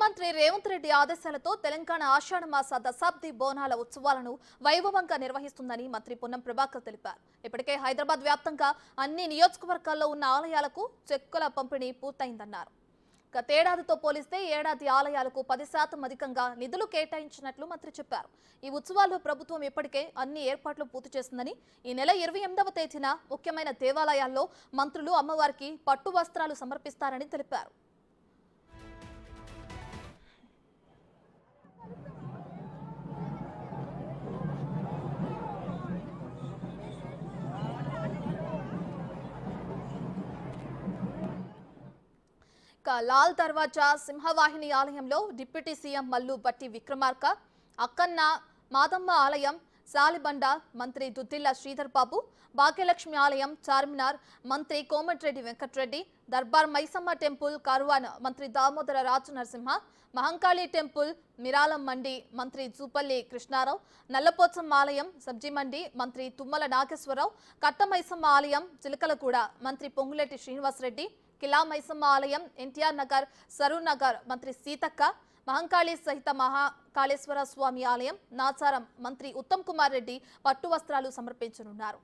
ముఖ్యమంత్రి రేవంత్ రెడ్డి ఆదేశాలతో తెలంగాణ ఆషాఢ మాస దశాబ్ది బోనాల ఉత్సవాలను వైభవంగా నిర్వహిస్తుందని మంత్రి పొన్నం ప్రభాకర్ తెలిపారు. ఇప్పటికే హైదరాబాద్ వ్యాప్తంగా అన్ని నియోజకవర్గాల్లో ఉన్న ఆలయాలకు చెక్కుల పంపిణీ పూర్తయిందన్నారు. గతేడాదితో పోలిస్తే ఏడాది ఆలయాలకు 10% అధికంగా నిధులు కేటాయించినట్లు మంత్రి చెప్పారు. ఈ ఉత్సవాల్లో ప్రభుత్వం ఇప్పటికే అన్ని ఏర్పాట్లు పూర్తి చేస్తుందని, ఈ నెల 28వ తేదీన ముఖ్యమైన దేవాలయాల్లో మంత్రులు అమ్మవారికి పట్టు వస్త్రాలు సమర్పిస్తారని తెలిపారు. లాల్ దర్వాజా సింహవాహిని ఆలయంలో డిప్యూటీ సీఎం మల్లు బట్టి విక్రమార్క, అక్కన్న మాదమ్మ ఆలయం సాలిబండ మంత్రి దుద్దిల్ల శ్రీధర్ బాబు, భాగ్యలక్ష్మి ఆలయం చార్మినార్ మంత్రి కోమటిరెడ్డి వెంకటరెడ్డి, దర్బార్ మైసమ్మ టెంపుల్ కరువాన్ మంత్రి దామోదర రాజు నరసింహ, మహంకాళి టెంపుల్ మిరాలం మండి మంత్రి జూపల్లి కృష్ణారావు, నల్లపోచమ్మ ఆలయం సబ్జీ మండి మంత్రి తుమ్మల నాగేశ్వరరావు, కట్టమైసమ్మ ఆలయం చిలకలగూడ మంత్రి పొంగులేటి శ్రీనివాసరెడ్డి, కిలా మైసమ్మ ఆలయం ఎన్టీఆర్ నగర్ సరూర్ నగర్ మంత్రి సీతక్క, మహంకాళి సహిత మహాకాళేశ్వర స్వామి ఆలయం నాచారం మంత్రి ఉత్తమ్ కుమార్ రెడ్డి పట్టు వస్త్రాలు సమర్పించనున్నారు.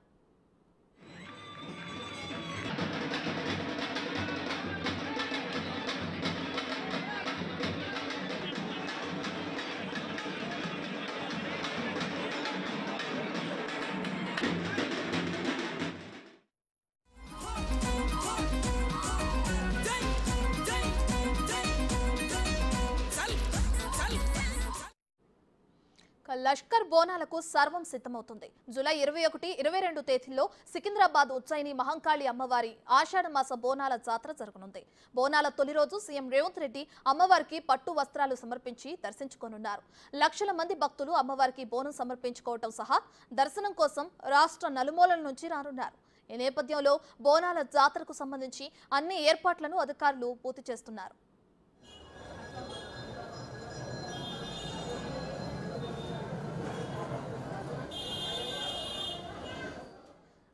లష్కర్ బోనాలకు సర్వం సిద్ధమవుతుంది. జూలై 21, 22 తేదీల్లో సికింద్రాబాద్ ఉజ్జయిని మహంకాళి అమ్మవారి ఆషాఢ మాస బోనాల జాతర జరగనుంది. బోనాల తొలి రోజు సీఎం రేవంత్ రెడ్డి అమ్మవారికి పట్టు వస్త్రాలు సమర్పించి దర్శించుకోనున్నారు. లక్షల మంది భక్తులు అమ్మవారికి బోనం సమర్పించుకోవటం సహా దర్శనం కోసం రాష్ట్ర నలుమూలల నుంచి రానున్నారు. ఈ నేపథ్యంలో బోనాల జాతరకు సంబంధించి అన్ని ఏర్పాట్లను అధికారులు పూర్తి చేస్తున్నారు.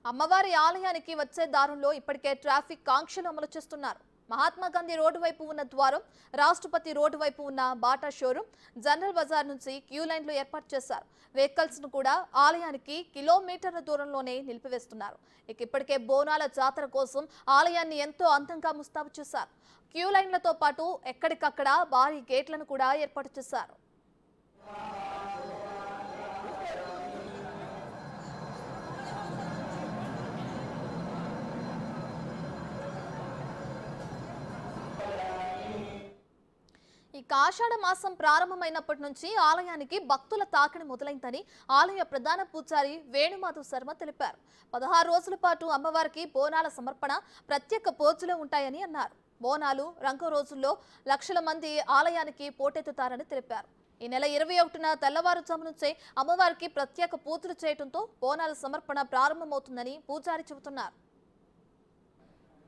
అమ్మవారి ఆలయానికి వచ్చే దారుల్లో ఇప్పటికే ట్రాఫిక్ ఆంక్షలు అమలు చేస్తున్నారు. మహాత్మాగాంధీ రోడ్డు వైపు ఉన్న ద్వారం, రాష్ట్రపతి రోడ్డు వైపు ఉన్న బాటా షోరూం, జనరల్ బజార్ నుంచి క్యూ లైన్లు ఏర్పాటు చేశారు. వెహికల్స్ ను కూడా ఆలయానికి కిలోమీటర్ల దూరంలోనే నిలిపివేస్తున్నారు. ఇప్పటికే బోనాల జాతర కోసం ఆలయాన్ని ఎంతో అందంగా ముస్తాబు చేశారు. క్యూ లైన్లతో పాటు ఎక్కడికక్కడ భారీ గేట్లను కూడా ఏర్పాటు చేశారు. ఆషాఢ మాసం ప్రారంభమైనప్పటి నుంచి ఆలయానికి భక్తుల తాకిడి మొదలైందని ఆలయ ప్రధాన పూజారి వేణుమాధవ్ శర్మ తెలిపారు. 16 రోజుల పాటు అమ్మవారికి బోనాల సమర్పణ, ప్రత్యేక పూజలు ఉంటాయని అన్నారు. బోనాలు రంగు రోజుల్లో లక్షల మంది ఆలయానికి పోటెత్తుతారని తెలిపారు. ఈ నెల 21న తెల్లవారుజాము నుంచే అమ్మవారికి ప్రత్యేక పూజలు చేయడంతో బోనాల సమర్పణ ప్రారంభమవుతుందని పూజారి చెబుతున్నారు.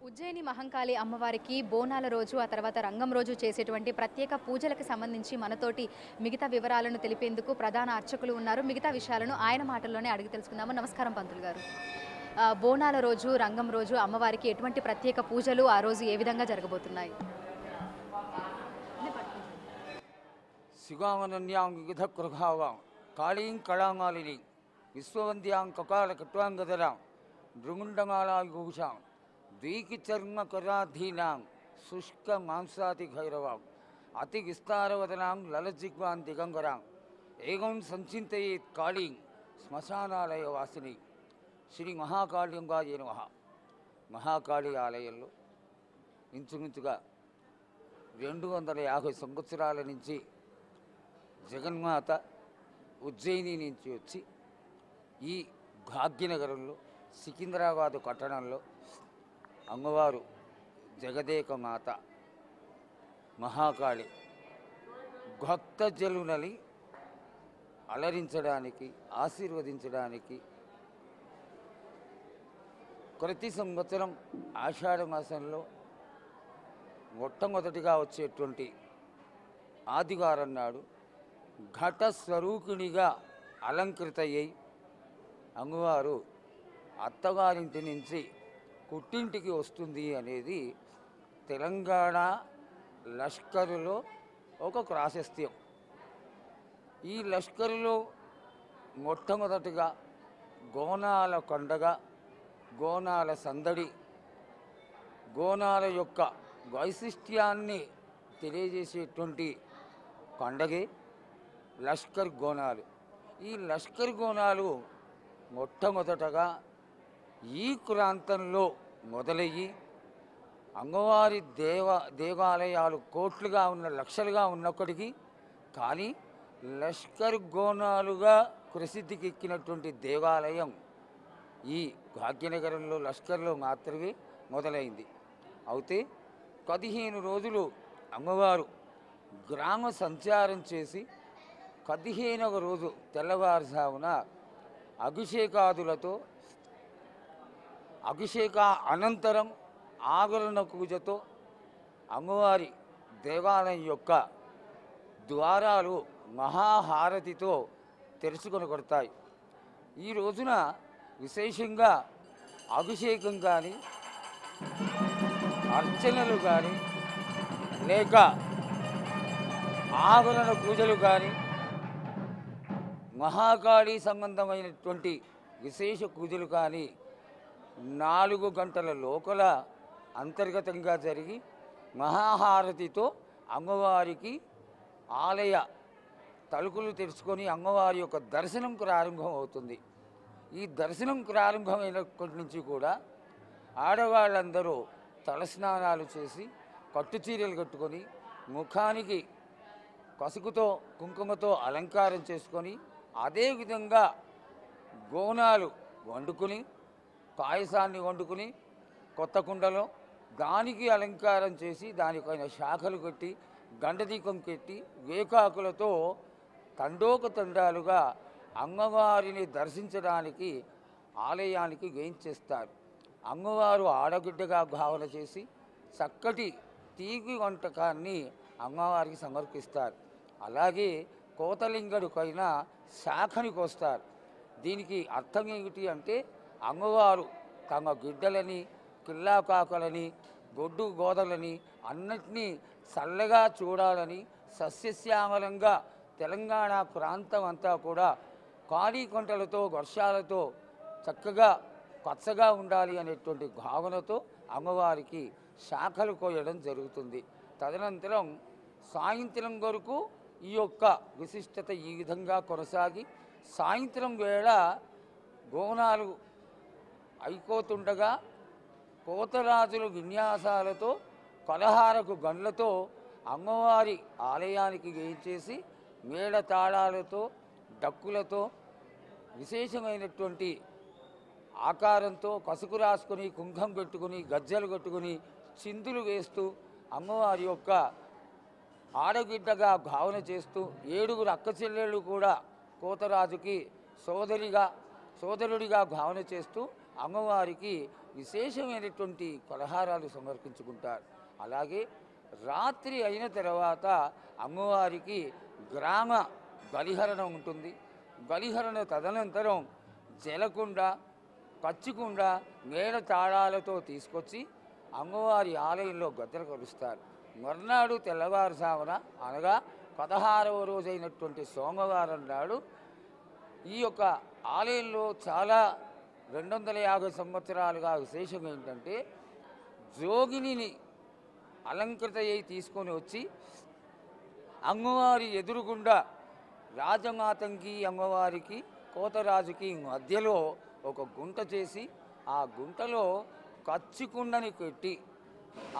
ఉజ్జయిని మహంకాళి అమ్మవారికి బోనాల రోజు, ఆ తర్వాత రంగం రోజు చేసేటువంటి ప్రత్యేక పూజలకు సంబంధించి మనతోటి మిగతా వివరాలను తెలిపేందుకు ప్రధాన అర్చకులు ఉన్నారు. మిగతా విషయాలను ఆయన మాటల్లోనే అడిగి తెలుసుకుందాము. నమస్కారం పంతులు గారు. బోనాల రోజు, రంగం రోజు అమ్మవారికి ఎటువంటి ప్రత్యేక పూజలు ఆ రోజు ఏ విధంగా జరగబోతున్నాయి? శివామనన్యాం వివిధ కృఘావాం కాళీం కళామాలిని విశ్వవంద్యాం కకాల కట్వాంగదరాం భృగుండమాలావిభూషాం ద్వీకి చర్మ కరాధీనాం శుష్క మాంసాతి భైరవాం అతి విస్తారవదనాం లలజిగ్వాం దిగంబరాం ఏగం సంచింతయేత్ కాళీం శ్మశానాలయ వాసిని శ్రీ మహాకాళింగాయ నమః. మహాకాళి ఆలయంలో ఇంచుమించుగా 250 సంవత్సరాల నుంచి జగన్మాత ఉజ్జయిని నుంచి వచ్చి ఈ భాగ్యనగరంలో సికింద్రాబాదు పట్టణంలో అమ్మవారు జగదేక మాత మహాకాళి భక్తజనులని అలరించడానికి, ఆశీర్వదించడానికి ప్రతి సంవత్సరం ఆషాఢ మాసంలో మొట్టమొదటిగా వచ్చేటువంటి ఆదివారం నాడు ఘట స్వరూపిణిగా అలంకృతయ్యి అమ్మవారు అత్తగారింటి నుంచి పుట్టింటికి వస్తుంది అనేది తెలంగాణ లష్కరులో ఒక ప్రాశస్త్యం. ఈ లష్కరులో మొట్టమొదటిగా గోనాల కొండగా, గోనాల సందడి, గోనాల యొక్క వైశిష్ట్యాన్ని తెలియజేసేటువంటి పండగే లష్కర్ గోనాలు. ఈ లష్కర్ గోనాలు మొట్టమొదటగా ఈ ప్రాంతంలో మొదలయ్యి అమ్మవారి దేవాలయాలు కోట్లుగా ఉన్న లక్షలుగా ఉన్నప్పటికీ కానీ లష్కర్ గోనాలుగా ప్రసిద్ధికి ఎక్కినటువంటి దేవాలయం ఈ భాగ్యనగరంలో లష్కర్లో మాత్రమే మొదలైంది. అయితే 15 రోజులు అమ్మవారు గ్రామ సంచారం చేసి 15వ రోజు తెల్లవారుజామున అభిషేకాదులతో, అభిషేక అనంతరం ఆభరణ పూజతో అమ్మవారి దేవాలయం యొక్క ద్వారాలు మహాహారతితో తెరుచుకొని కొడతాయి. ఈ రోజున విశేషంగా అభిషేకం కానీ, అర్చనలు కానీ, లేక ఆభరణ పూజలు కానీ, మహాకాళీ సంబంధమైనటువంటి విశేష పూజలు కానీ 4 గంటల లోపల అంతర్గతంగా జరిగి మహాహారతితో అమ్మవారికి ఆలయ తలుపులు తెరుచుకొని అమ్మవారి యొక్క దర్శనం ప్రారంభం అవుతుంది. ఈ దర్శనం ప్రారంభమైనప్పటి నుంచి కూడా ఆడవాళ్ళందరూ తలస్నానాలు చేసి పట్టుచీరలు కట్టుకొని ముఖానికి పసుపుతో కుంకుమతో అలంకారం చేసుకొని అదేవిధంగా గోనాలు వండుకుని, పాయసాన్ని వండుకుని కొత్త కుండలో దానికి అలంకారం చేసి దానిపైన శాఖలు కట్టి గండదీపం పెట్టి వేకాకులతో తండోపతండాలుగా అమ్మవారిని దర్శించడానికి ఆలయానికి వేయించేస్తారు. అమ్మవారు ఆడబిడ్డగా భావన చేసి చక్కటి తీపి వంటకాన్ని అమ్మవారికి సమర్పిస్తారు. అలాగే కోతలింగడు పైన శాఖని కోస్తారు. దీనికి అర్థం ఏమిటి అంటే అమ్మవారు తమ బిడ్డలని, కిల్లాకాకలని, గొడ్డు గోదలని అన్నిటినీ చల్లగా చూడాలని, సస్యశ్యామలంగా తెలంగాణ ప్రాంతం అంతా కూడా ఖాళీ కొంటలతో వర్షాలతో చక్కగా పచ్చగా ఉండాలి అనేటువంటి భావనతో అమ్మవారికి శాఖలు కోయడం జరుగుతుంది. తదనంతరం సాయంత్రం వరకు ఈ యొక్క విశిష్టత ఈ విధంగా కొనసాగి సాయంత్రం వేళ బోనాలు అయిపోతుండగా కోతరాజుల విన్యాసాలతో కలహారపు గండ్లతో అమ్మవారి ఆలయానికి వేయించేసి మేళ తాళాలతో డక్కులతో విశేషమైనటువంటి ఆకారంతో కసుకు రాసుకొని కుంకం పెట్టుకుని గజ్జలు కట్టుకుని చిందులు వేస్తూ అమ్మవారి యొక్క ఆడబిడ్డగా భావన చేస్తూ 7 అక్క చెల్లెళ్ళు కూడా కోతరాజుకి సోదరుడిగా భావన చేస్తూ అమ్మవారికి విశేషమైనటువంటి పలహారాలు సమర్పించుకుంటారు. అలాగే రాత్రి అయిన తర్వాత అమ్మవారికి గ్రామ బలిహరణ ఉంటుంది. బలిహరణ తదనంతరం జలకుండ, పచ్చికుండ, మేడ తాళాలతో తీసుకొచ్చి అమ్మవారి ఆలయంలో గద్దెలు కలుస్తారు. మర్నాడు తెల్లవారుజామున అనగా 16వ రోజైనటువంటి సోమవారం నాడు ఈ యొక్క ఆలయంలో చాలా 250 సంవత్సరాలుగా విశేషం ఏంటంటే జోగిని అలంకృత అయి తీసుకొని వచ్చి అమ్మవారి ఎదురుగుండా రాజమాతంకి అమ్మవారికి కోతరాజుకి మధ్యలో ఒక గుంట చేసి ఆ గుంటలో కచ్చికుండని పెట్టి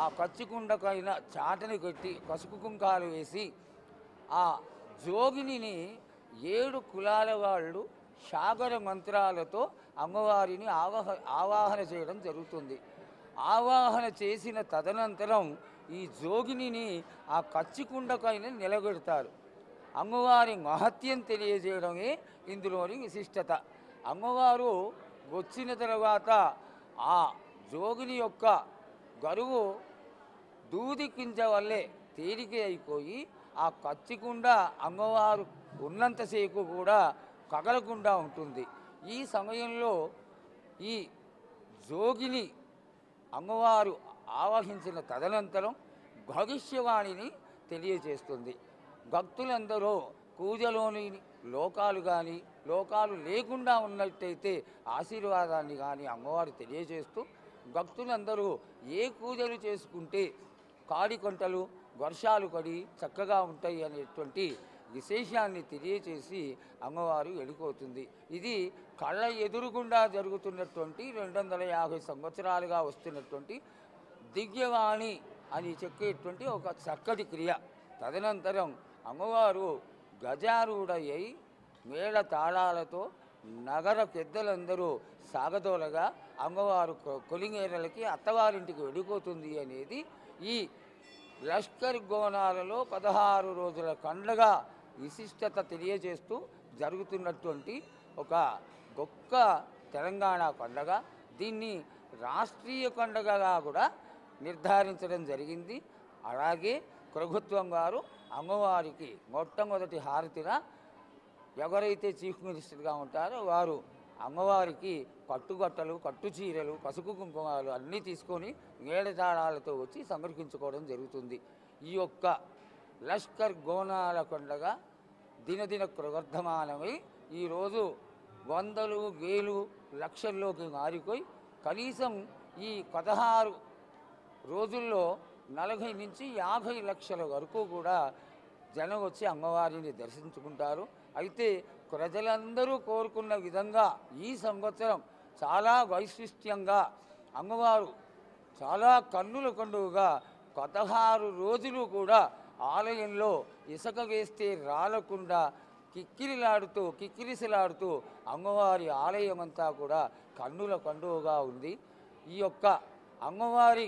ఆ కచ్చికుండకైన చాటని పెట్టి పసుపు కుంకాలు వేసి ఆ జోగిని 7 కులాల వాళ్ళు సాగర మంత్రాలతో అమ్మవారిని ఆవాహన చేయడం జరుగుతుంది. ఆవాహన చేసిన తదనంతరం ఈ జోగిని ఆ కచ్చికుండకైన నిలబెడతారు. అమ్మవారి మహత్యం తెలియజేయడమే ఇందులోని విశిష్టత. అమ్మవారు వచ్చిన తర్వాత ఆ జోగిని యొక్క గరువు దూది కింజ వల్లే తేలిక అయిపోయి ఆ కచ్చికుండ అమ్మవారు ఉన్నంతసేపు కూడా కగలకుండా ఉంటుంది. ఈ సమయంలో ఈ జోగిని అమ్మవారు ఆవాహించిన తదనంతరం భవిష్యవాణిని తెలియజేస్తుంది. భక్తులందరూ పూజలోని లోకాలు కానీ లోకాలు లేకుండా ఉన్నట్టయితే ఆశీర్వాదాన్ని కానీ అమ్మవారు తెలియజేస్తూ భక్తులందరూ ఏ పూజలు చేసుకుంటే కాడికొంటలు వర్షాలు పడి చక్కగా ఉంటాయి అనేటువంటి విశేషాన్ని తెలియచేసి అమ్మవారు వెళ్ళిపోతుంది. ఇది కళ్ళ ఎదురుగుండా జరుగుతున్నటువంటి 250 సంవత్సరాలుగా వస్తున్నటువంటి దివ్యవాణి అని చెప్పేటువంటి ఒక చక్కటి క్రియ. తదనంతరం అమ్మవారు గజారూఢయ్యి మేళ తాళాలతో నగర పెద్దలందరూ సాగదోలగా అమ్మవారు కొలింగేరలకి అత్తవారింటికి వెళ్ళిపోతుంది అనేది ఈ లష్కర్ గోనాలలో 16 రోజుల పండగ విశిష్టత తెలియజేస్తూ జరుగుతున్నటువంటి ఒక గొప్ప తెలంగాణ పండగ. దీన్ని రాష్ట్రీయ పండగగా కూడా నిర్ధారించడం జరిగింది. అలాగే ప్రభుత్వం వారు అమ్మవారికి మొట్టమొదటి హారతిగా ఎవరైతే చీఫ్ మినిస్టర్గా ఉంటారో వారు అమ్మవారికి కట్టుగట్టలు, కట్టు చీరలు, పసుపు కుంకుమాలు అన్నీ తీసుకొని మేళతాళాలతో వచ్చి సమర్పించుకోవడం జరుగుతుంది. ఈ యొక్క లష్కర్ గోనాల పండగ దినదిన ప్రవర్ధమానమై ఈరోజు వందలు, వేలు, లక్షల్లోకి మారిపోయి కనీసం ఈ 16 రోజుల్లో 40 నుంచి 50 లక్షల వరకు కూడా జనం వచ్చి అమ్మవారిని దర్శించుకుంటారు. అయితే ప్రజలందరూ కోరుకున్న విధంగా ఈ సంవత్సరం చాలా వైశిష్ట్యంగా అమ్మవారు చాలా కన్నుల పండుగగా 16 రోజులు కూడా ఆలయంలో ఇసుక వేస్తే రాలకుండా కిక్కిరిసలాడుతూ అమ్మవారి ఆలయం అంతా కూడా కన్నుల పండుగగా ఉంది. ఈ యొక్క అమ్మవారి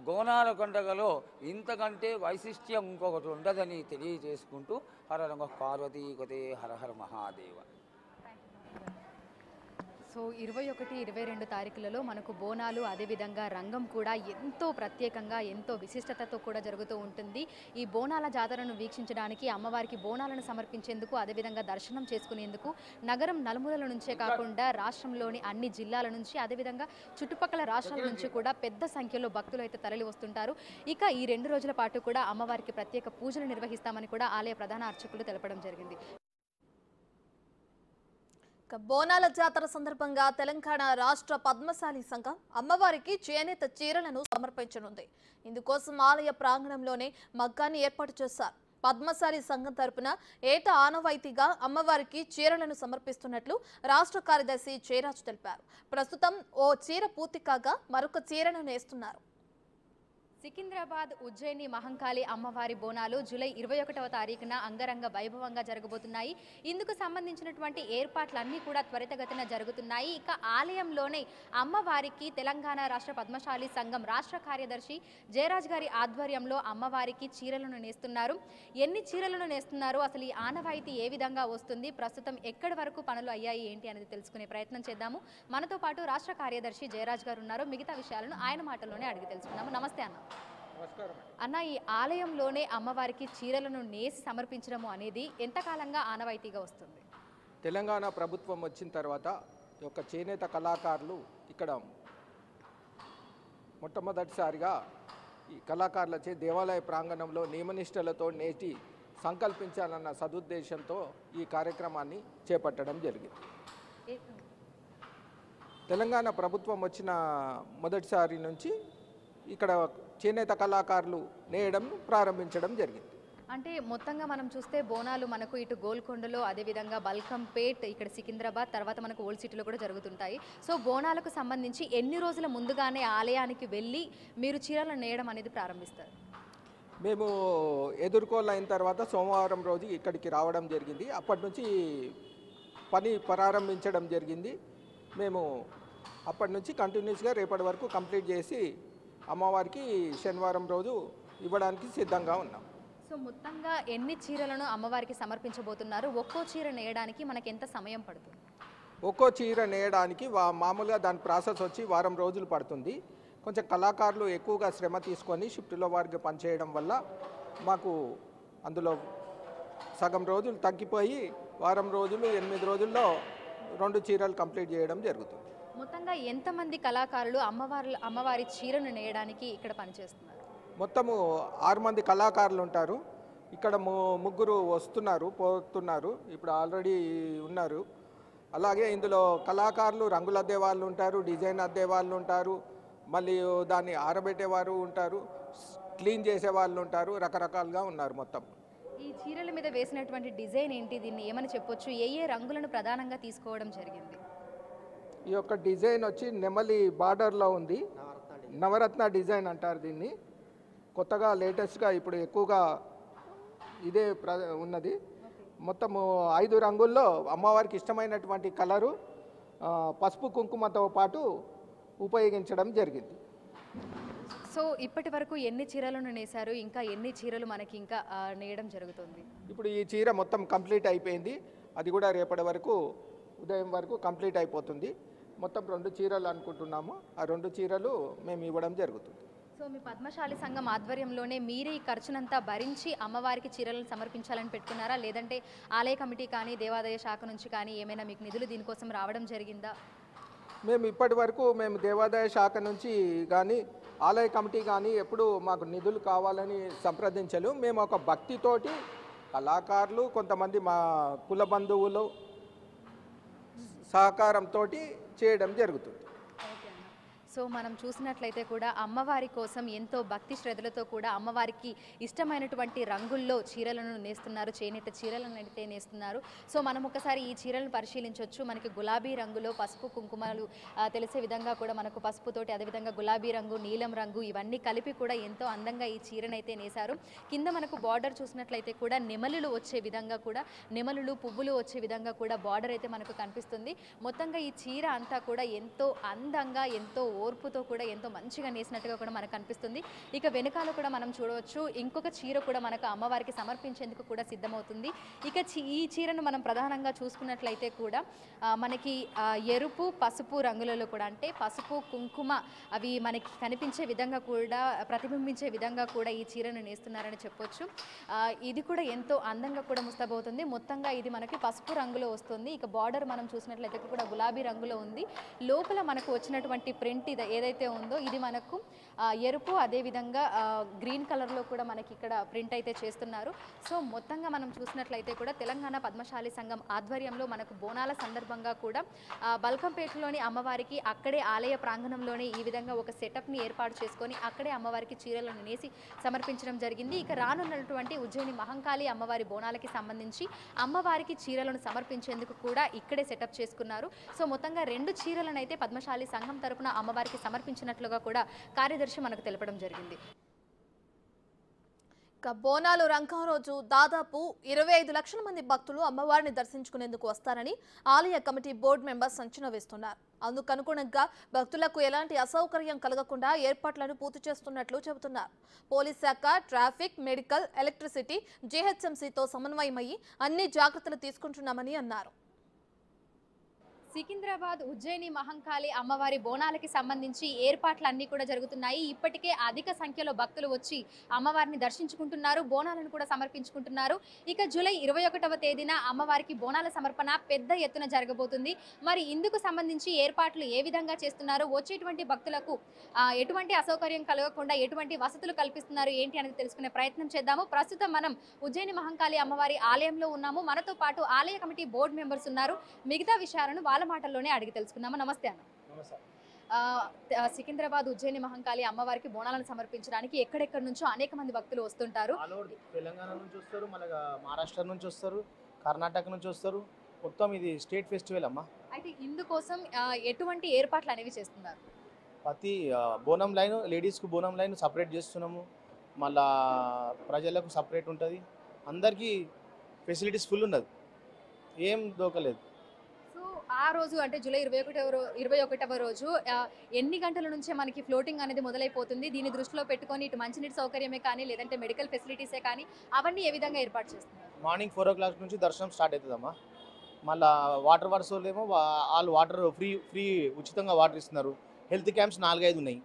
గోనాల పండుగలో ఇంతకంటే వైశిష్ట్యం ఇంకొకటి ఉండదని తెలియజేసుకుంటూ హర నమః పార్వతీపతే హర హర మహాదేవ. సో 21, 22 తారీఖులలో మనకు బోనాలు, అదేవిధంగా రంగం కూడా ఎంతో ప్రత్యేకంగా ఎంతో విశిష్టతతో కూడా జరుగుతూ ఉంటుంది. ఈ బోనాల జాతరను వీక్షించడానికి, అమ్మవారికి బోనాలను సమర్పించేందుకు, అదేవిధంగా దర్శనం చేసుకునేందుకు నగరం నలుమూలల నుంచే కాకుండా రాష్ట్రంలోని అన్ని జిల్లాల నుంచి, అదేవిధంగా చుట్టుపక్కల రాష్ట్రాల నుంచి కూడా పెద్ద సంఖ్యలో భక్తులు అయితే తరలి వస్తుంటారు. ఇక ఈ 2 రోజుల పాటు కూడా అమ్మవారికి ప్రత్యేక పూజలు నిర్వహిస్తామని కూడా ఆలయ ప్రధాన అర్చకులు తెలపడం జరిగింది. బోనాల జాతర సందర్భంగా తెలంగాణ రాష్ట్ర పద్మశాలి సంఘం అమ్మవారికి చేనేత చీరలను సమర్పించనుంది. ఇందుకోసం ఆలయ ప్రాంగణంలోనే మగ్గాన్ని ఏర్పాటు చేశారు. పద్మశాలి సంఘం తరపున ఏటా ఆనవాయితీగా అమ్మవారికి చీరలను సమర్పిస్తున్నట్లు రాష్ట్ర కార్యదర్శి జయరాజ్ తెలిపారు. ప్రస్తుతం ఓ చీర పూర్తి కాగా మరొక చీరను నేస్తున్నారు. సికింద్రాబాద్ ఉజ్జయిని మహంకాళి అమ్మవారి బోనాలు జూలై 21వ తారీఖున అంగరంగ వైభవంగా జరగబోతున్నాయి. ఇందుకు సంబంధించినటువంటి ఏర్పాట్లన్నీ కూడా త్వరితగతిన జరుగుతున్నాయి. ఇక ఆలయంలోనే అమ్మవారికి తెలంగాణ రాష్ట్ర పద్మశాలి సంఘం రాష్ట్ర కార్యదర్శి జయరాజ్ గారి ఆధ్వర్యంలో అమ్మవారికి చీరలను నేస్తున్నారు. ఎన్ని చీరలను నేస్తున్నారు, అసలు ఈ ఆనవాయితీ ఏ విధంగా వస్తుంది, ప్రస్తుతం ఎక్కడి వరకు పనులు అయ్యాయి ఏంటి అనేది తెలుసుకునే ప్రయత్నం చేద్దాము. మనతో పాటు రాష్ట్ర కార్యదర్శి జయరాజ్ గారు ఉన్నారు. మిగతా విషయాలను ఆయన మాటల్లోనే అడిగి తెలుసుకుందాము. నమస్తే అన్న. అన్న, ఈ ఆలయంలోనే అమ్మవారికి చీరలను నేసి సమర్పించడము అనేది ఎంతకాలంగా ఆనవాయితీగా వస్తుంది? తెలంగాణ ప్రభుత్వం వచ్చిన తర్వాత ఈ యొక్క చేనేత కళాకారులు ఇక్కడ మొట్టమొదటిసారిగా ఈ కళాకారులచే దేవాలయ ప్రాంగణంలో నియమనిష్టలతో నేటి సంకల్పించాలన్న సదుద్దేశంతో ఈ కార్యక్రమాన్ని చేపట్టడం జరిగింది. తెలంగాణ ప్రభుత్వం వచ్చిన మొదటిసారి నుంచి ఇక్కడ చేనేత కళాకారులు నేయడం ప్రారంభించడం జరిగింది. అంటే మొత్తంగా మనం చూస్తే బోనాలు మనకు ఇటు గోల్కొండలో, అదేవిధంగా బల్కంపేట్, ఇక్కడ సికింద్రాబాద్, తర్వాత మనకు ఓల్డ్ సిటీలో కూడా జరుగుతుంటాయి. సో బోనాలకు సంబంధించి ఎన్ని రోజుల ముందుగానే ఆలయానికి వెళ్ళి మీరు చీరలు నేయడం అనేది ప్రారంభిస్తారు? మేము ఎదుర్కోలు అయిన తర్వాత సోమవారం రోజు ఇక్కడికి రావడం జరిగింది. అప్పటి నుంచి పని ప్రారంభించడం జరిగింది. మేము అప్పటి నుంచి కంటిన్యూస్గా రేపటి వరకు కంప్లీట్ చేసి అమ్మవారికి శనివారం రోజు ఇవ్వడానికి సిద్ధంగా ఉన్నాం. సో మొత్తంగా ఎన్ని చీరలను అమ్మవారికి సమర్పించబోతున్నారు? ఒక్కో చీర నేయడానికి మనకి ఎంత సమయం పడుతుంది? ఒక్కో చీర నేయడానికి మామూలుగా దాని ప్రాసెస్ వచ్చి వారం రోజులు పడుతుంది. కొంచెం కళాకారులు ఎక్కువగా శ్రమ తీసుకొని షిఫ్ట్లో వారికి పనిచేయడం వల్ల మాకు అందులో సగం రోజులు తగ్గిపోయి వారం రోజులు 8 రోజుల్లో 2 చీరలు కంప్లీట్ చేయడం జరుగుతుంది. మొత్తంగా ఎంతమంది కళాకారులు అమ్మవారి చీరను నేయడానికి ఇక్కడ పనిచేస్తున్నారు? మొత్తము 6 మంది కళాకారులు ఉంటారు. ఇక్కడ ముగ్గురు వస్తున్నారు పోతున్నారు, ఇప్పుడు ఆల్రెడీ ఉన్నారు. అలాగే ఇందులో కళాకారులు రంగులు అద్దే వాళ్ళు ఉంటారు, డిజైన్ అద్దే వాళ్ళు ఉంటారు, మళ్ళీ దాన్ని ఆరబెట్టేవారు ఉంటారు, క్లీన్ చేసే వాళ్ళు ఉంటారు, రకరకాలుగా ఉన్నారు మొత్తం. ఈ చీరల మీద వేసినటువంటి డిజైన్ ఏంటి, దీన్ని ఏమని చెప్పొచ్చు, ఏ ఏ రంగులను ప్రధానంగా తీసుకోవడం జరిగింది? ఈ యొక్క డిజైన్ వచ్చి నెమలి బార్డర్లో ఉంది, నవరత్న డిజైన్ అంటారు దీన్ని. కొత్తగా లేటెస్ట్గా ఇప్పుడు ఎక్కువగా ఇదే ఉన్నది. మొత్తము 5 రంగుల్లో అమ్మవారికి ఇష్టమైనటువంటి కలరు పసుపు కుంకుమతో పాటు ఉపయోగించడం జరిగింది. సో ఇప్పటి వరకు ఎన్ని చీరలను నేశారు, ఇంకా ఎన్ని చీరలు మనకి ఇంకా నేయడం జరుగుతుంది? ఇప్పుడు ఈ చీర మొత్తం కంప్లీట్ అయిపోయింది, అది కూడా రేపటి వరకు ఉదయం వరకు కంప్లీట్ అయిపోతుంది. మొత్తం 2 చీరలు అనుకుంటున్నాము, ఆ 2 చీరలు మేము ఇవ్వడం జరుగుతుంది. సో మీ పద్మశాలి సంఘం ఆధ్వర్యంలోనే మీరే ఈ ఖర్చునంతా భరించి అమ్మవారికి చీరలను సమర్పించాలని పెట్టుకున్నారా, లేదంటే ఆలయ కమిటీ కానీ దేవాదాయ శాఖ నుంచి కానీ ఏమైనా మీకు నిధులు దీనికోసం రావడం జరిగిందా? మేము ఇప్పటి వరకు మేము దేవాదాయ శాఖ నుంచి కానీ ఆలయ కమిటీ కానీ ఎప్పుడు మాకు నిధులు కావాలని సంప్రదించలు. మేము ఒక భక్తితోటి కళాకారులు కొంతమంది మా కుల బంధువులు సహకారంతో చేయడం జరుగుతుంది. సో మనం చూసినట్లయితే కూడా అమ్మవారి కోసం ఎంతో భక్తి శ్రద్ధలతో కూడా అమ్మవారికి ఇష్టమైనటువంటి రంగుల్లో చీరలను నేస్తున్నారు, చేనేత చీరలను అయితే నేస్తున్నారు. సో మనం ఒకసారి ఈ చీరలను పరిశీలించవచ్చు. మనకి గులాబీ రంగులో పసుపు కుంకుమలు తెలిసే విధంగా కూడా మనకు పసుపుతోటి, అదేవిధంగా గులాబీ రంగు, నీలం రంగు ఇవన్నీ కలిపి కూడా ఎంతో అందంగా ఈ చీరను అయితే నేశారు. కింద మనకు బార్డర్ చూసినట్లయితే కూడా నెమలులు వచ్చే విధంగా కూడా, నెమలులు పువ్వులు వచ్చే విధంగా కూడా బార్డర్ అయితే మనకు కనిపిస్తుంది. మొత్తంగా ఈ చీర అంతా కూడా ఎంతో అందంగా, ఎంతో ఓర్పుతో కూడా ఎంతో మంచిగా నేసినట్టుగా కూడా మనకు కనిపిస్తుంది. ఇక వెనకాల కూడా మనం చూడవచ్చు ఇంకొక చీర కూడా మనకు అమ్మవారికి సమర్పించేందుకు కూడా సిద్ధమవుతుంది. ఇక ఈ చీరను మనం ప్రధానంగా చూసుకున్నట్లయితే కూడా మనకి ఎరుపు పసుపు రంగులలో కూడా, అంటే పసుపు కుంకుమ అవి మనకి కనిపించే విధంగా కూడా, ప్రతిబింబించే విధంగా కూడా ఈ చీరను నేస్తున్నారని చెప్పొచ్చు. ఇది కూడా ఎంతో అందంగా కూడా ముస్తాబవుతుంది. మొత్తంగా ఇది మనకి పసుపు రంగులో వస్తుంది. ఇక బార్డర్ మనం చూసినట్లయితే కూడా గులాబీ రంగులో ఉంది. లోపల మనకు వచ్చినటువంటి ప్రింట్ ఏదైతే ఉందో ఇది మనకు ఎరుపు, అదేవిధంగా గ్రీన్ కలర్లో కూడా మనకి ఇక్కడ ప్రింట్ అయితే చేస్తున్నారు. సో మొత్తంగా మనం చూసినట్లయితే కూడా తెలంగాణ పద్మశాలి సంఘం ఆధ్వర్యంలో మనకు బోనాల సందర్భంగా కూడా బల్కంపేటలోని అమ్మవారికి అక్కడే ఆలయ ప్రాంగణంలోనే ఈ విధంగా ఒక సెటప్ని ఏర్పాటు చేసుకొని అక్కడే అమ్మవారికి చీరలను నేసి సమర్పించడం జరిగింది. ఇక రానున్నటువంటి ఉజ్జయిని మహంకాళి అమ్మవారి బోనాలకి సంబంధించి అమ్మవారికి చీరలను సమర్పించేందుకు కూడా ఇక్కడే సెటప్ చేసుకున్నారు. సో మొత్తంగా 2 చీరలను అయితే పద్మశాలి సంఘం తరపున అమ్మవారికి సమర్పించినట్లుగా కూడా కార్యదర్శి మనకు తెలపడం జరిగింది. బోనాలు రంగం రోజు దాదాపు 25 లక్షల మంది భక్తులు అమ్మవారిని దర్శించుకునేందుకు వస్తారని ఆలయ కమిటీ బోర్డు మెంబర్స్ అంచనా వేస్తున్నారు. అందుకు అనుగుణంగా భక్తులకు ఎలాంటి అసౌకర్యం కలగకుండా ఏర్పాట్లను పూర్తి చేస్తున్నట్లు చెబుతున్నారు. పోలీస్ శాఖ, ట్రాఫిక్, మెడికల్, ఎలక్ట్రిసిటీ, జీహెచ్ఎంసీతో సమన్వయమయ్యి అన్ని జాగ్రత్తలు తీసుకుంటున్నామని అన్నారు. సికింద్రాబాద్ ఉజ్జయిని మహంకాళి అమ్మవారి బోనాలకి సంబంధించి ఏర్పాట్లన్నీ కూడా జరుగుతున్నాయి. ఇప్పటికే అధిక సంఖ్యలో భక్తులు వచ్చి అమ్మవారిని దర్శించుకుంటున్నారు, బోనాలను కూడా సమర్పించుకుంటున్నారు. ఇక జూలై 21వ తేదీన అమ్మవారికి బోనాల సమర్పణ పెద్ద ఎత్తున జరగబోతుంది. మరి ఇందుకు సంబంధించి ఏర్పాట్లు ఏ విధంగా చేస్తున్నారు, వచ్చేటువంటి భక్తులకు ఎటువంటి అసౌకర్యం కలగకుండా ఎటువంటి వసతులు కల్పిస్తున్నారు ఏంటి అనేది తెలుసుకునే ప్రయత్నం చేద్దాము. ప్రస్తుతం మనం ఉజ్జయిని మహంకాళి అమ్మవారి ఆలయంలో ఉన్నాము. మనతో పాటు ఆలయ కమిటీ బోర్డు మెంబర్స్ ఉన్నారు. మిగతా విషయాలను వాళ్ళ మాటల్లోనే అడిగి తెలుసుకుందాము. నమస్తే అన్న. సికింద్రాబాద్ ఉజ్జయిని మహంకాళి అమ్మవారికి బోనాలను సమర్పించడానికి ఎక్కడెక్కడి నుంచో అనేక మంది భక్తులు వస్తుంటారు. తెలంగాణ నుంచి వస్తారు, మళ్ళీ మహారాష్ట్ర నుంచి వస్తారు, కర్ణాటక నుంచి వస్తారు. మొత్తం ఇది స్టేట్ ఫెస్టివల్ అమ్మా. అయితే ఇందుకోసం ఎటువంటి ఏర్పాట్లు అనేవి చేస్తున్నారు? ప్రతి బోనం లైన్, లేడీస్కు బోనం లైన్ సపరేట్ చేస్తున్నాము, మళ్ళా ప్రజలకు సపరేట్ ఉంటుంది, అందరికీ ఫెసిలిటీస్ ఫుల్ ఉన్నది, ఏం దోకలేదు. ఆ రోజు అంటే జూలై 21వ రోజు ఎన్ని గంటల నుంచే మనకి ఫ్లోటింగ్ అనేది మొదలైపోతుంది? దీన్ని దృష్టిలో పెట్టుకొని ఇటు మంచినీటి సౌకర్యమే కానీ లేదంటే మెడికల్ ఫెసిలిటీసే కానీ అవన్నీ ఏ విధంగా ఏర్పాటు చేస్తున్నారు? మార్నింగ్ 4 o'clock నుంచి దర్శనం స్టార్ట్ అవుతుందమ్మా. మళ్ళీ వాటర్ వర్క్స్ ఏమో వాళ్ళు వాటర్ ఫ్రీ ఉచితంగా వాటర్ ఇస్తున్నారు. హెల్త్ క్యాంప్స్ 4-5 ఉన్నాయి,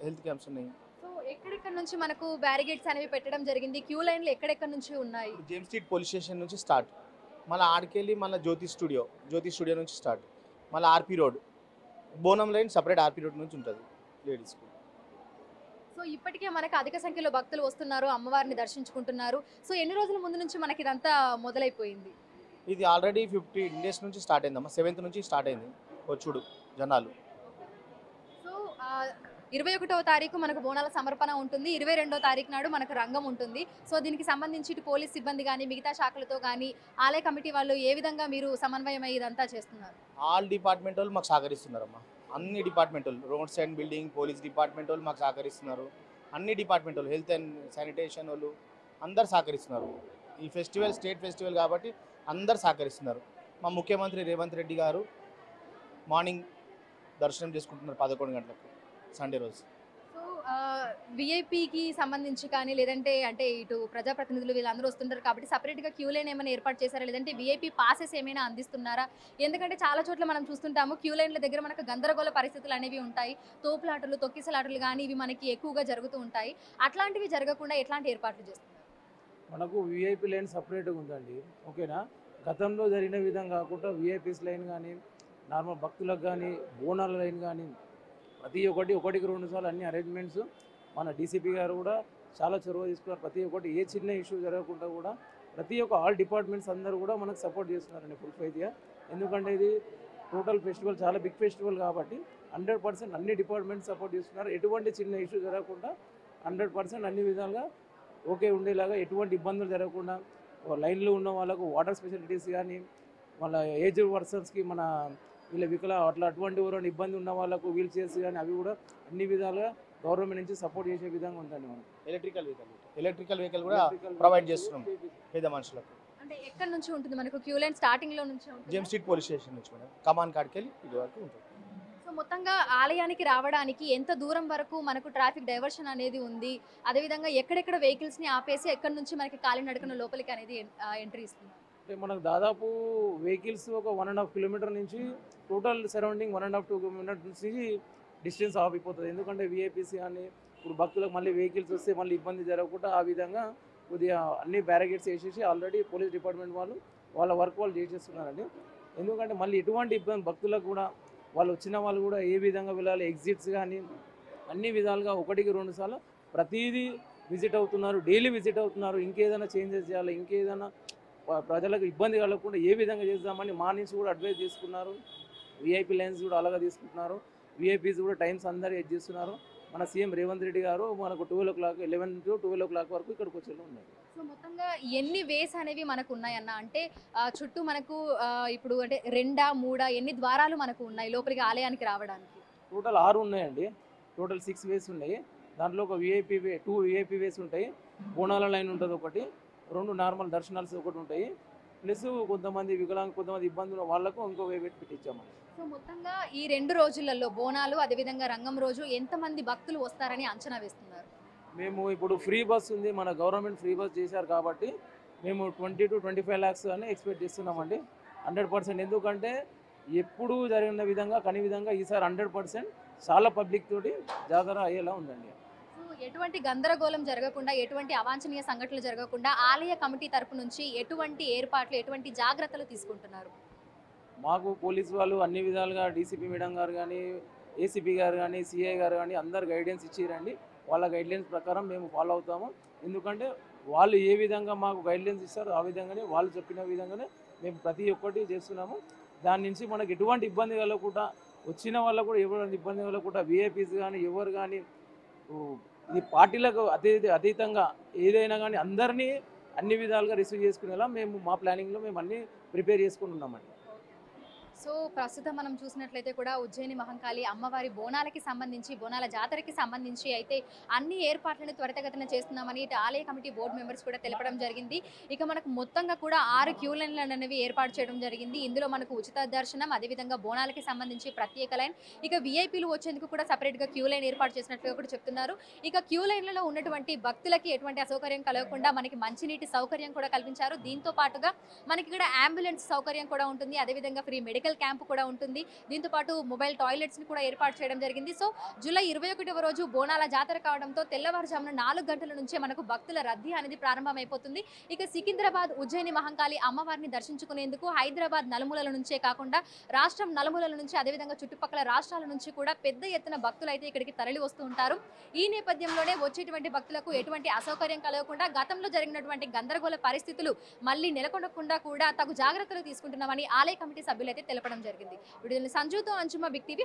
హెల్త్ క్యాంప్స్ ఉన్నాయి. సో ఎక్కడెక్కడ నుంచి మనకు బ్యారిగేడ్స్ అనేవి పెట్టడం జరిగింది? క్యూ లైన్లు ఎక్కడెక్కడ నుంచి ఉన్నాయి? జేమ్స్ స్ట్రీట్ పోలీస్ స్టేషన్ నుంచి స్టార్ట్, మళ్ళీ ఆడికెళ్ళి మళ్ళీ జ్యోతి స్టూడియో నుంచి స్టార్ట్, మళ్ళీ ఆర్పీ రోడ్, బోనం లైన్ సపరేట్ ఆర్పీ రోడ్ నుంచి ఉంటుంది లేడీస్కు. సో సో ఇప్పటికే మనకు అధిక సంఖ్యలో భక్తులు వస్తున్నారు, అమ్మవారిని దర్శించుకుంటున్నారు. సో ఎన్ని రోజుల ముందు నుంచి మనకి ఇదంతా మొదలైపోయింది? ఇది ఆల్రెడీ 15 డేస్ నుంచి స్టార్ట్ అయిందమ్మా. 7th నుంచి స్టార్ట్ అయింది వచ్చుడు జనాలు. సో 21వ తారీఖు మనకు బోనాల సమర్పణ ఉంటుంది, 22వ తారీఖు నాడు మనకు రంగం ఉంటుంది. సో దీనికి సంబంధించి ఇటు పోలీస్ సిబ్బంది కానీ మిగతా శాఖలతో కానీ ఆలయ కమిటీ వాళ్ళు ఏ విధంగా మీరు సమన్వయం అయ్యి ఇదంతా చేస్తున్నారు? ఆల్ డిపార్ట్మెంట్ వాళ్ళు మాకు సహకరిస్తున్నారమ్మా. అన్ని డిపార్ట్మెంట్ వాళ్ళు, roads and building, police department వాళ్ళు మాకు సహకరిస్తున్నారు. అన్ని డిపార్ట్మెంట్ వాళ్ళు, హెల్త్ అండ్ శానిటేషన్ వాళ్ళు అందరు సహకరిస్తున్నారు. ఈ ఫెస్టివల్ స్టేట్ ఫెస్టివల్ కాబట్టి అందరు సహకరిస్తున్నారు. మా ముఖ్యమంత్రి రేవంత్ రెడ్డి గారు మార్నింగ్ దర్శనం చేసుకుంటున్నారు 11 గంటలకు సండే రోజు. సో విఐపికి సంబంధించి కానీ లేదంటే అంటే ఇటు ప్రజాప్రతినిధులు వీళ్ళందరూ వస్తుంటారు కాబట్టి సపరేట్గా క్యూ లైన్ ఏమైనా ఏర్పాటు చేశారా, లేదంటే విఐపి పాసెస్ ఏమైనా అందిస్తున్నారా? ఎందుకంటే చాలా చోట్ల మనం చూస్తుంటాము క్యూ లైన్ల దగ్గర మనకు గందరగోళ పరిస్థితులు అనేవి ఉంటాయి, తోపులాటలు తొక్కిసలాటలు కానీ ఇవి మనకి ఎక్కువగా జరుగుతూ ఉంటాయి. అట్లాంటివి జరగకుండా ఎట్లాంటి ఏర్పాట్లు చేస్తున్నారు? మనకు విఐపి లైన్ సపరేట్గా ఉందండి, ఓకేనా. గతంలో జరిగిన విధంగా కాకుండా విఐపీస్ లైన్ కానీ నార్మల్ భక్తులకు కానీ బోనాల లైన్ కానీ ప్రతి ఒకటికి 2 సార్లు అన్ని అరేంజ్మెంట్స్ మన డీసీపీ గారు కూడా చాలా చొరవ తీసుకున్నారు. ప్రతి ఒక్కటి ఏ చిన్న ఇష్యూ జరగకుండా కూడా ప్రతి ఒక్క ఆల్ డిపార్ట్మెంట్స్ అందరూ కూడా మనకు సపోర్ట్ చేస్తున్నారండి ఫుల్ ఫైత్గా. ఎందుకంటే ఇది టోటల్ ఫెస్టివల్ చాలా బిగ్ ఫెస్టివల్ కాబట్టి 100% అన్ని డిపార్ట్మెంట్స్ సపోర్ట్ చేస్తున్నారు. ఎటువంటి చిన్న ఇష్యూ జరగకుండా 100% అన్ని విధాలుగా ఓకే ఉండేలాగా, ఎటువంటి ఇబ్బందులు జరగకుండా లైన్లో ఉన్న వాళ్ళకు వాటర్ ఫెసిలిటీస్ కానీ వాళ్ళ ఏజ్ పర్సన్స్కి మన వీళ్ళ అటువంటి ఎవరైనా ఇబ్బంది ఉన్న వాళ్ళకు వీల్ చైర్స్ కానీ అవి కూడా అన్ని విధాలుగా గవర్నమెంట్ నుంచి సపోర్ట్ చేసే విధంగా ఉందండి. మనం ఎలక్ట్రికల్ వెహికల్ కూడా ప్రొవైడ్ చేస్తున్నాం పేద మనుషులకు. అంటే ఎక్కడి నుంచి ఉంటుంది మనకు క్యూ లైన్? స్టార్టింగ్లో నుంచి ఉంటుంది, జేమ్స్ స్ట్రీట్ పోలీస్ స్టేషన్ నుంచి మేడం కమాన్ కాడికి వెళ్ళి ఇది వరకు ఉంటుంది. సో మొత్తంగా ఆలయానికి రావడానికి ఎంత దూరం వరకు మనకు ట్రాఫిక్ డైవర్షన్ అనేది ఉంది, అదేవిధంగా ఎక్కడెక్కడ వెహికల్స్ని ఆపేసి ఎక్కడి నుంచి మనకి కాలినడకన లోపలికి అనేది ఎంట్రీ ఇస్తుంది? అంటే మనకు దాదాపు వెహికల్స్ ఒక 1.5 కిలోమీటర్ నుంచి టోటల్ సరౌండింగ్ 1.5 to 2 కిలోమీటర్స్ నుంచి డిస్టెన్స్ ఆఫ్ అయిపోతుంది. ఎందుకంటే విఐపీసీ కానీ ఇప్పుడు భక్తులకు మళ్ళీ వెహికల్స్ వస్తే మళ్ళీ ఇబ్బంది జరగకుండా ఆ విధంగా కొద్దిగా అన్ని బ్యారికేడ్స్ వేసేసి ఆల్రెడీ పోలీస్ డిపార్ట్మెంట్ వాళ్ళు వాళ్ళ వర్క్ వాళ్ళు చేసేస్తున్నారండి. ఎందుకంటే మళ్ళీ ఎటువంటి ఇబ్బంది భక్తులకు కూడా వాళ్ళు వచ్చిన వాళ్ళు కూడా ఏ విధంగా వెళ్ళాలి, ఎగ్జిట్స్ కానీ అన్ని విధాలుగా 1-2 సార్లు ప్రతిదీ విజిట్ అవుతున్నారు, డైలీ విజిట్ అవుతున్నారు. ఇంకేదైనా చేంజెస్ చేయాలి, ఇంకేదైనా ప్రజలకు ఇబ్బంది కలగకుండా ఏ విధంగా చేద్దామని మా నుంచి కూడా అడ్వైస్ తీసుకున్నారు. విఐపీ లైన్స్ కూడా అలాగా తీసుకుంటున్నారు, విఐపీస్ కూడా టైమ్స్ అందరూ ఎడ్ చేస్తున్నారు. మన సీఎం రేవంత్ రెడ్డి గారు మనకు 12 o'clock 11 to 12 o'clock వరకు ఇక్కడికి వచ్చేలా ఉన్నారు. సో మొత్తంగా ఎన్ని వేస్ అనేవి మనకు ఉన్నాయన్న, అంటే చుట్టూ మనకు ఇప్పుడు అంటే 2, 3 ఎన్ని ద్వారాలు మనకు ఉన్నాయి లోపలికి ఆలయానికి రావడానికి? టోటల్ 6 ఉన్నాయండి, టోటల్ 6 వేస్ ఉన్నాయి. దాంట్లో ఒక విఐపీ 2 విఐపీ వేస్ ఉంటాయి, బోనాల లైన్ ఉంటుంది ఒకటి, 2 నార్మల్ దర్శనాలు ఒకటి ఉంటాయి, ప్లస్ కొంతమంది వికలాంగ కొంతమంది ఇబ్బందులు వాళ్ళకు ఇంకో వే పెట్టించాము. సో మొత్తంగా ఈ 2 రోజులలో బోనాలు అదేవిధంగా రంగం రోజు ఎంతమంది భక్తులు వస్తారని అంచనా వేస్తున్నారు? మేము ఇప్పుడు ఫ్రీ బస్ ఉంది, మన గవర్నమెంట్ ఫ్రీ బస్ చేశారు కాబట్టి మేము 20 to 25 lakhs అని ఎక్స్పెక్ట్ చేస్తున్నామండి 100%. ఎందుకంటే ఎప్పుడు జరిగిన విధంగా కని విధంగా ఈసారి 100% చాలా పబ్లిక్ తోటి జాతర అయ్యేలా ఉందండి. సో ఎటువంటి గందరగోళం జరగకుండా, ఎటువంటి అవాంఛనీయ సంఘటనలు జరగకుండా ఆలయ కమిటీ తరపు నుంచి ఎటువంటి ఏర్పాట్లు, ఎటువంటి జాగ్రత్తలు తీసుకుంటున్నారు? మాకు పోలీసు వాళ్ళు అన్ని విధాలుగా డీసీపీ మేడం గారు కానీ, ఏసీపీ గారు కానీ, సిఐ గారు కానీ అందరు గైడెన్స్ ఇచ్చిరండి. వాళ్ళ గైడ్లైన్స్ ప్రకారం మేము ఫాలో అవుతాము. ఎందుకంటే వాళ్ళు ఏ విధంగా మాకు గైడ్లైన్స్ ఇస్తారో ఆ విధంగానే వాళ్ళు చెప్పిన విధంగానే మేము ప్రతి ఒక్కటి చేస్తున్నాము. దాని నుంచి మనకు ఎటువంటి ఇబ్బంది కలగకుండా, వచ్చిన వాళ్ళకు కూడా ఎవరు ఇబ్బంది కలగకుండా విఐపీస్ కానీ ఎవరు కానీ ఇది పార్టీలకు అతీతంగా ఏదైనా కానీ అందరినీ అన్ని విధాలుగా రిసీవ్ చేసుకునేలా మేము మా ప్లానింగ్లో మేము అన్నీ ప్రిపేర్ చేసుకుని ఉన్నామండి. సో ప్రస్తుతం మనం చూసినట్లయితే కూడా ఉజ్జయిని మహంకాళి అమ్మవారి బోనాలకి సంబంధించి, బోనాల జాతరకి సంబంధించి అయితే అన్ని ఏర్పాట్లను త్వరితగతిన చేస్తున్నామని ఇటు ఆలయ కమిటీ బోర్డు మెంబర్స్ కూడా తెలపడం జరిగింది. ఇక మనకు మొత్తంగా కూడా 6 క్యూ లైన్లు అనేవి ఏర్పాటు చేయడం జరిగింది. ఇందులో మనకు ఉచిత దర్శనం, అదేవిధంగా బోనాలకి సంబంధించి ప్రత్యేక లైన్, ఇక విఐపీలు వచ్చేందుకు కూడా సపరేట్గా క్యూ లైన్ ఏర్పాటు చేసినట్లుగా కూడా చెప్తున్నారు. ఇక క్యూ లైన్లలో ఉన్నటువంటి భక్తులకి ఎటువంటి అసౌకర్యం కలగకుండా మనకి మంచినీటి సౌకర్యం కూడా కల్పించారు. దీంతో పాటుగా మనకి ఇక్కడ అంబులెన్స్ సౌకర్యం కూడా ఉంటుంది, అదేవిధంగా ఫ్రీ మెడికల్ మెడికల్ క్యాంప్ కూడా ఉంటుంది. దీంతో పాటు మొబైల్ టాయిలెట్స్ ని కూడా ఏర్పాటు చేయడం జరిగింది. సో జూలై 21వ రోజు బోనాల జాతర కావడంతో తెల్లవారుజామున 4 గంటల నుంచే మనకు భక్తుల రద్దీ అనేది ప్రారంభమైపోతుంది. ఇక సికింద్రాబాద్ ఉజ్జయిని మహంకాళి అమ్మవారిని దర్శించుకునేందుకు హైదరాబాద్ నలుమూలల నుంచే కాకుండా రాష్ట్రం నలుమూలల నుంచి అదేవిధంగా చుట్టుపక్కల రాష్ట్రాల నుంచి కూడా పెద్ద ఎత్తున భక్తులు అయితే ఇక్కడికి తరలి వస్తూ ఉంటారు. ఈ నేపథ్యంలోనే వచ్చేటువంటి భక్తులకు ఎటువంటి అసౌకర్యం కలగకుండా గతంలో జరిగినటువంటి గందరగోళ పరిస్థితులు మళ్ళీ నెలకొనకుండా కూడా తగు జాగ్రత్తలు తీసుకుంటున్నామని ఆలయ కమిటీ సభ్యులైతే తెలపడం జరిగింది. వీడియోని సంజుతో అంజుమ బిగ్ టీవీ.